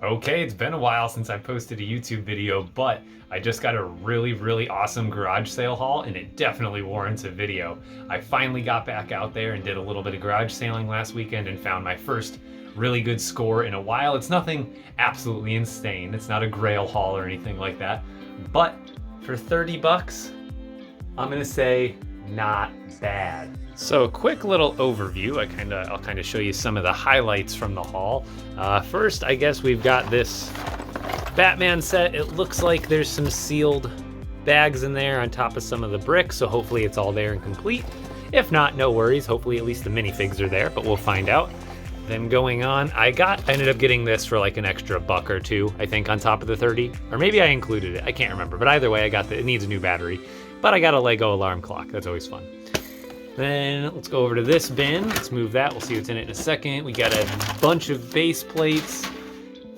Okay, it's been a while since I posted a YouTube video, but I just got a really awesome garage sale haul and it definitely warrants a video. I finally got back out there and did a little bit of garage sailing last weekend and found my first really good score in a while. It's nothing absolutely insane. It's not a grail haul or anything like that, but for 30 bucks, I'm gonna say not bad. So quick little overview. I'll kind of show you some of the highlights from the haul. First, I guess we've got this Batman set. It looks like there's some sealed bags in there on top of some of the bricks, so hopefully it's all there and complete. If not, no worries. Hopefully at least the minifigs are there, but we'll find out. Then going on, I ended up getting this for like an extra buck or two, I think, on top of the 30, or maybe I included it. I can't remember, but either way, it needs a new battery. But I got a Lego alarm clock. That's always fun. Then let's go over to this bin. Let's move that. We'll see what's in it in a second. We got a bunch of base plates.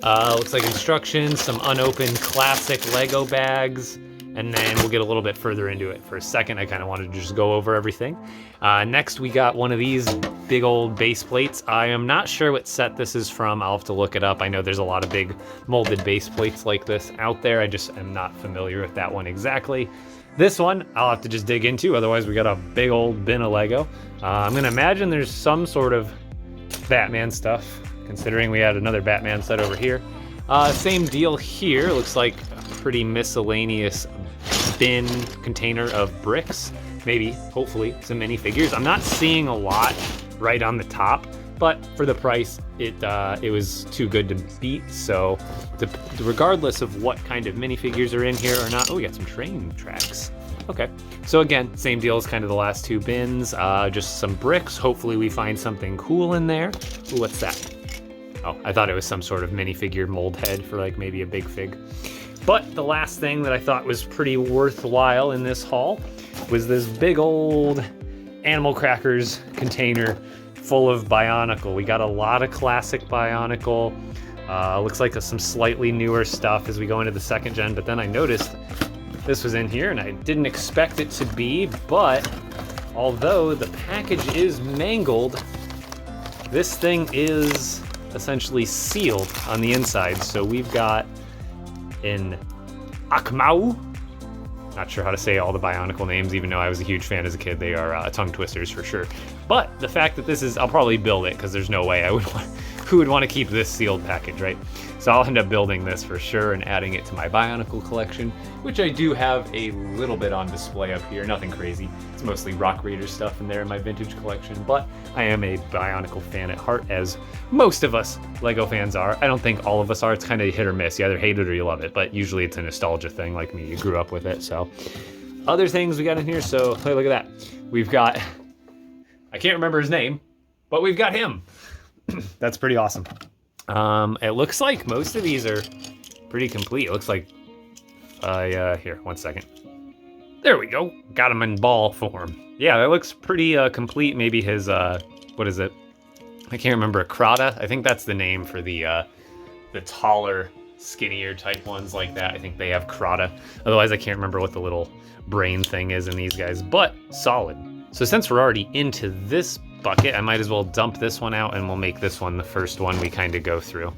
Looks like instructions, some unopened classic Lego bags, and then we'll get a little bit further into it. For a second, I kind of wanted to just go over everything. Next, we got one of these big old base plates. I am not sure what set this is from. I'll have to look it up. I know there's a lot of big molded base plates like this out there. I just am not familiar with that one exactly. This one, I'll have to just dig into, otherwise we got a big old bin of Lego. I'm gonna imagine there's some sort of Batman stuff, considering we had another Batman set over here. Same deal here, looks like a pretty miscellaneous bin container of bricks. Maybe, hopefully, some minifigures. I'm not seeing a lot right on the top, but for the price, it was too good to beat. So regardless of what kind of minifigures are in here or not, oh, we got some train tracks. Okay, so again, same deal as kind of the last two bins, just some bricks. Hopefully we find something cool in there. Ooh, what's that? Oh, I thought it was some sort of minifigure mold head for like maybe a big fig. But the last thing that I thought was pretty worthwhile in this haul was this big old Animal Crackers container full of Bionicle. We got a lot of classic Bionicle. Looks like some slightly newer stuff as we go into the second gen, but then I noticed this was in here and I didn't expect it to be, but although the package is mangled, this thing is essentially sealed on the inside. So we've got an Akmau. Not sure how to say all the Bionicle names, even though I was a huge fan as a kid. They are tongue twisters for sure. But the fact that this is, I'll probably build it because there's no way who would want to keep this sealed package, right? So I'll end up building this for sure and adding it to my Bionicle collection, which I do have a little bit on display up here. Nothing crazy. It's mostly Rock Raider stuff in there in my vintage collection, but I am a Bionicle fan at heart, as most of us Lego fans are. I don't think all of us are. It's kind of hit or miss. You either hate it or you love it, but usually it's a nostalgia thing like me. You grew up with it, so. Other things we got in here, so hey, look at that. We've got, I can't remember his name, but we've got him. That's pretty awesome. It looks like most of these are pretty complete. It looks like, here, 1 second. There we go. Got him in ball form. Yeah, that looks pretty complete. Maybe his, what is it? I can't remember, Crata. I think that's the name for the taller, skinnier type ones like that. I think they have Crata. Otherwise, I can't remember what the little brain thing is in these guys, but solid. So since we're already into this bucket, I might as well dump this one out and we'll make this one the first one we kind of go through.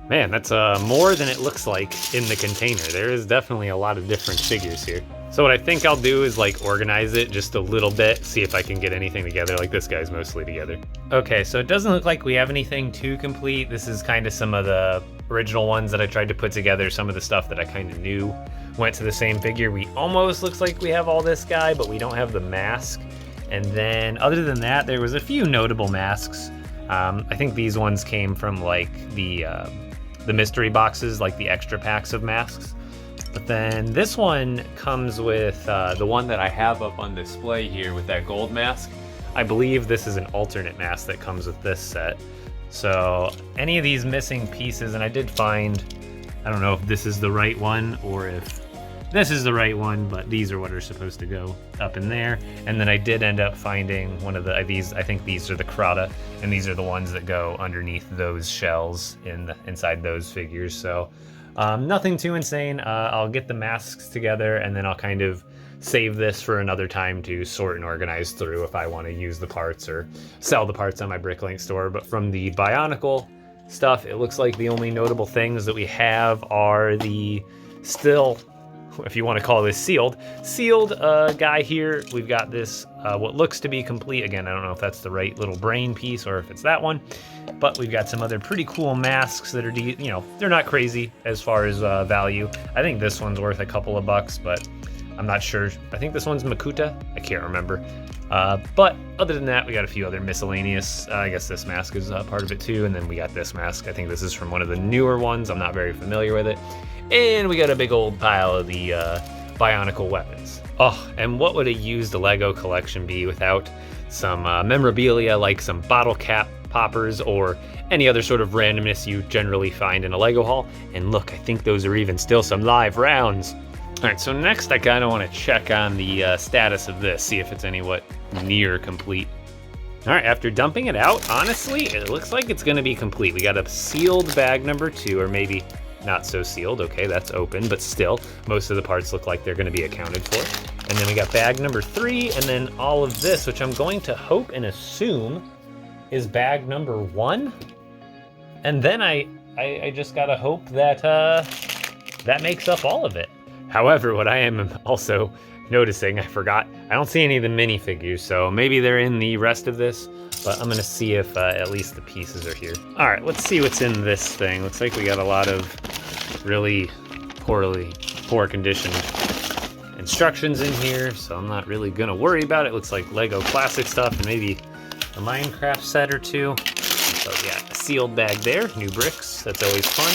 Man, that's more than it looks like in the container. There is definitely a lot of different figures here. So what I think I'll do is like organize it just a little bit, see if I can get anything together. Like this guy's mostly together. Okay, so it doesn't look like we have anything too complete. This is kind of some of the original ones that I tried to put together. Some of the stuff that I kind of knew went to the same figure. We almost looks like we have all this guy, but we don't have the mask. And then other than that, there was a few notable masks. I think these ones came from like the mystery boxes, like the extra packs of masks. But then this one comes with the one that I have up on display here with that gold mask. I believe this is an alternate mask that comes with this set. So any of these missing pieces, and I did find, I don't know if this is the right one or if this is the right one, but these are what are supposed to go up in there. And then I did end up finding one of these, I think these are the Crata, and these are the ones that go underneath those shells inside those figures. So nothing too insane. I'll get the masks together and then I'll kind of save this for another time to sort and organize through if I want to use the parts or sell the parts on my Bricklink store. But from the Bionicle, stuff. It looks like the only notable things that we have are the still, if you want to call this sealed guy here. We've got this, what looks to be complete. Again, I don't know if that's the right little brain piece or if it's that one, but we've got some other pretty cool masks that are, you know, they're not crazy as far as value. I think this one's worth a couple of bucks, but I'm not sure. I think this one's Makuta. I can't remember. But other than that, we got a few other miscellaneous. I guess this mask is part of it too. And then we got this mask. I think this is from one of the newer ones. I'm not very familiar with it. And we got a big old pile of the Bionicle Weapons. Oh, and what would a used Lego collection be without some memorabilia like some bottle cap poppers or any other sort of randomness you generally find in a Lego haul? And look, I think those are even still some live rounds. All right, so next I kind of want to check on the status of this, see if it's anywhat near complete. All right, after dumping it out, honestly, it looks like it's going to be complete. We got a sealed bag number 2, or maybe not so sealed. Okay, that's open, but still, most of the parts look like they're going to be accounted for. And then we got bag number 3, and then all of this, which I'm going to hope and assume is bag number 1. And then I just got to hope that that makes up all of it. However, what I am also noticing, I forgot, I don't see any of the minifigures, so maybe they're in the rest of this, but I'm gonna see if at least the pieces are here. All right, let's see what's in this thing. Looks like we got a lot of really poor condition instructions in here, so I'm not really gonna worry about it. Looks like Lego classic stuff and maybe a Minecraft set or two. So yeah, a sealed bag there, new bricks, that's always fun.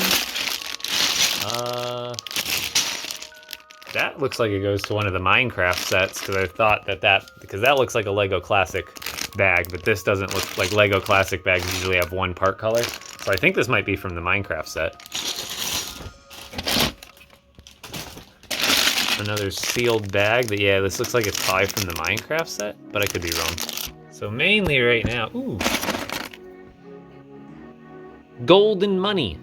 That looks like it goes to one of the Minecraft sets, because I thought because that looks like a Lego Classic bag, but this doesn't look like Lego Classic bags usually have one part color. So I think this might be from the Minecraft set. Another sealed bag, but yeah, this looks like it's probably from the Minecraft set, but I could be wrong. So mainly right now, ooh. Golden money.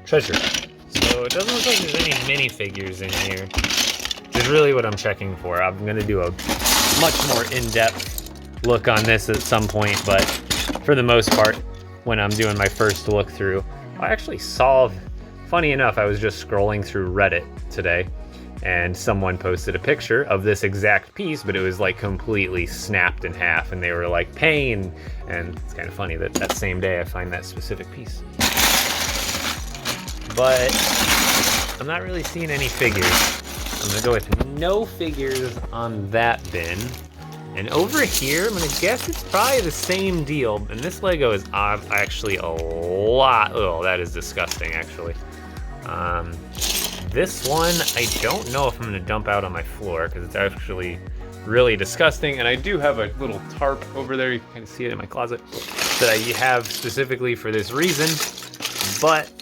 Treasure. So it doesn't look like there's any minifigures in here, which is really what I'm checking for. I'm going to do a much more in-depth look on this at some point, but for the most part, when I'm doing my first look through, I actually saw, funny enough, I was just scrolling through Reddit today, and someone posted a picture of this exact piece, but it was like completely snapped in half, and they were like pain, and it's kind of funny that that same day I find that specific piece. But I'm not really seeing any figures. I'm gonna go with no figures on that bin. And over here, I'm gonna guess it's probably the same deal. And this Lego is actually a lot, oh, that is disgusting actually. This one, I don't know if I'm gonna dump out on my floor because it's actually really disgusting. And I do have a little tarp over there, you can kind of see it in my closet, that I have specifically for this reason. But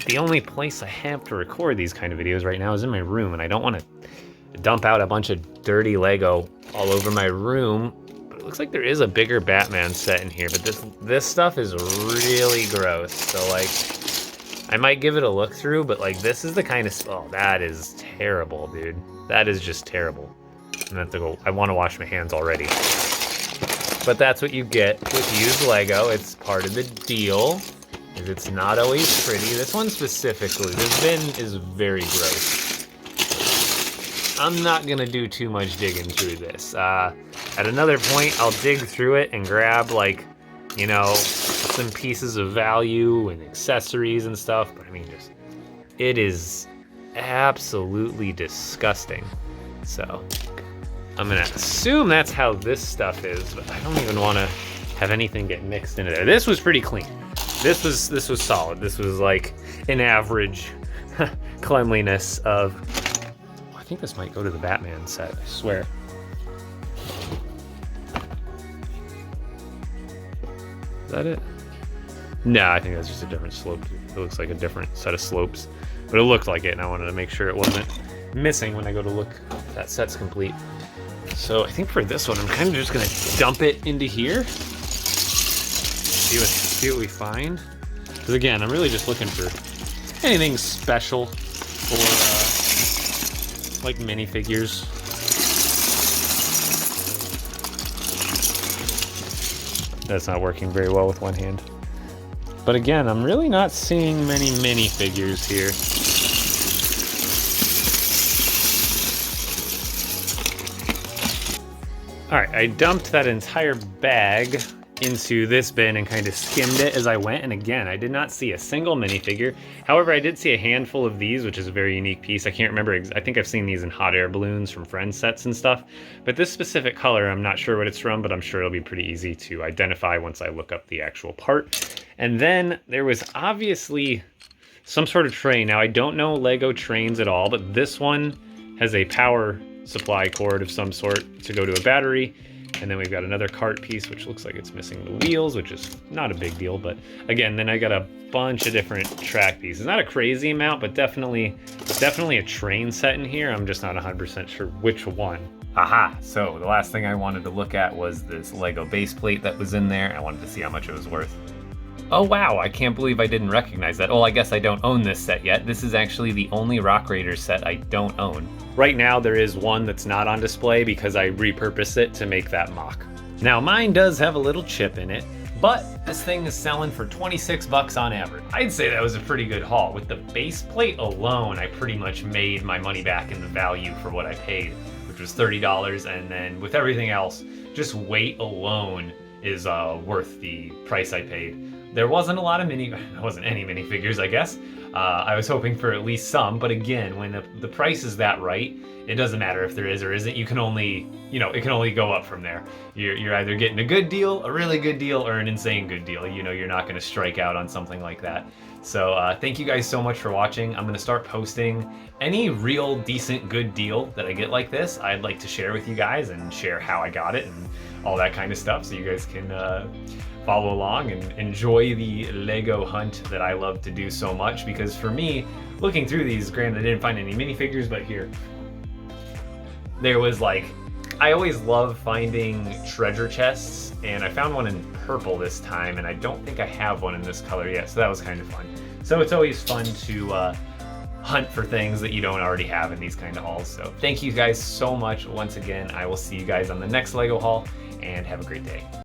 the only place I have to record these kind of videos right now is in my room, and I don't want to dump out a bunch of dirty Lego all over my room. But it looks like there is a bigger Batman set in here, but this stuff is really gross. So like, I might give it a look through, but like this is the kind of, oh, that is terrible, dude. That is just terrible. I'm gonna have to go, I want to wash my hands already. But that's what you get with used Lego. It's part of the deal. It's not always pretty. This one specifically, this bin is very gross. I'm not gonna do too much digging through this. At another point, I'll dig through it and grab like, you know, some pieces of value and accessories and stuff, but I mean, just, it is absolutely disgusting. So, I'm gonna assume that's how this stuff is, but I don't even wanna have anything get mixed into there. This was pretty clean. This was solid. This was like an average cleanliness of, I think this might go to the Batman set, I swear. Is that it? No, I think that's just a different slope. It looks like a different set of slopes, but it looked like it, and I wanted to make sure it wasn't missing when I go to look if that set's complete. So I think for this one, I'm kind of just gonna dump it into here. See what we find. Because again, I'm really just looking for anything special or like minifigures. That's not working very well with one hand. But again, I'm really not seeing many minifigures here. All right, I dumped that entire bag into this bin and kind of skimmed it as I went. And again, I did not see a single minifigure. However, I did see a handful of these, which is a very unique piece. I can't remember, I think I've seen these in hot air balloons from Friends sets and stuff. But this specific color, I'm not sure what it's from, but I'm sure it'll be pretty easy to identify once I look up the actual part. And then there was obviously some sort of train. Now, I don't know Lego trains at all, but this one has a power supply cord of some sort to go to a battery. And then we've got another cart piece, which looks like it's missing the wheels, which is not a big deal. But again, then I got a bunch of different track pieces. Not a crazy amount, but definitely a train set in here. I'm just not 100% sure which one. Aha, so the last thing I wanted to look at was this Lego base plate that was in there. I wanted to see how much it was worth. Oh wow, I can't believe I didn't recognize that. Oh, I guess I don't own this set yet. This is actually the only Rock Raiders set I don't own. Right now there is one that's not on display because I repurposed it to make that mock. Now mine does have a little chip in it, but this thing is selling for 26 bucks on average. I'd say that was a pretty good haul. With the base plate alone, I pretty much made my money back in the value for what I paid, which was $30, and then with everything else, just weight alone is worth the price I paid. There wasn't any minifigures, I guess. I was hoping for at least some, but again, when the price is that right, it doesn't matter if there is or isn't. You can only, it can only go up from there. You're either getting a good deal, a really good deal, or an insane good deal. You're not going to strike out on something like that. So thank you guys so much for watching. I'm going to start posting any real decent good deal that I get like this. I'd like to share with you guys and share how I got it and all that kind of stuff, so you guys can follow along and enjoy the Lego hunt that I love to do so much. Because for me, looking through these, granted I didn't find any minifigures, but here, there was I always love finding treasure chests, and I found one in purple this time, and I don't think I have one in this color yet, so that was kind of fun. So it's always fun to hunt for things that you don't already have in these kind of hauls. So thank you guys so much once again. I will see you guys on the next Lego haul, and have a great day.